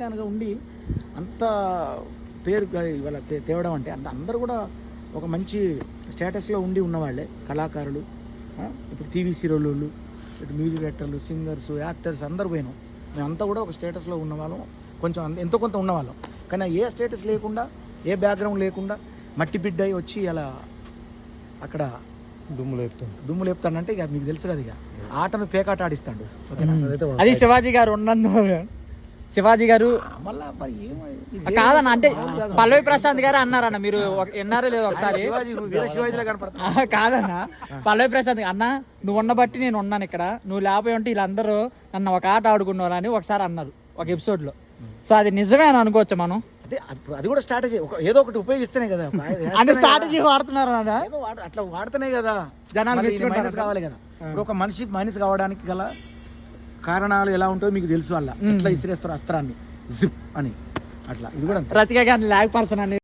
మ్యాన్గా ఉండి అంత పేరు ఇవాళ తేవడం అంటే అందరూ కూడా ఒక మంచి స్టేటస్లో ఉండి ఉన్నవాళ్ళే కళాకారులు. ఇప్పుడు టీవీ సీరియల్ వాళ్ళు, ఇటు మ్యూజిక్ డైరెక్టర్లు, సింగర్స్, యాక్టర్స్ అందరూ పోయినాం. మేమంతా కూడా ఒక స్టేటస్లో ఉన్నవాళ్ళం, కొంచెం ఎంతో కొంత ఉన్నవాళ్ళం. కానీ ఏ స్టేటస్ లేకుండా, ఏ బ్యాక్గ్రౌండ్ లేకుండా మట్టి బిడ్డ అయి వచ్చి అలా అక్కడ దుమ్ము లేపుతాడంటే ఇక మీకు తెలుసు కదా, ఇక ఆటను పేకాట ఆడిస్తాడు. అది శివాజీ గారు ఉన్నందు. శివాజీ గారు కాదన్న, అంటే పల్లవి ప్రశాంత్ గారు అన్నారన్న, మీరు విన్నారో లేదో ఒకసారి. కాదన్న, పల్లవి ప్రశాంత్ అన్న నువ్వు ఉన్న బట్టి నేను ఉన్నాను ఇక్కడ, నువ్వు లేకపోయి ఉంటే వీళ్ళందరూ నన్ను ఒక ఆట ఆడుకున్నారని ఒకసారి అన్నారు ఒక ఎపిసోడ్ లో. సో అది నిజమే అని అనుకోవచ్చు మనం. అది కూడా స్ట్రాటజీ, ఏదో ఒకటి ఉపయోగిస్తేనే కదా. అంటే స్ట్రాటజీ వాడుతున్నారు అట్లా వాడితేనే కదా జనాలు మైనస్ కావాలి కదా. ఇప్పుడు ఒక మనిషి మైనస్ కావడానికి గల కారణాలు ఎలా ఉంటాయో మీకు తెలుసు. అలా ఎట్లా ఇసిరేస్తారు అస్త్రాన్ని జిప్ అని, అట్లా ఇది కూడా రతిక గారిని ల్యాగ్ పర్సన్ అని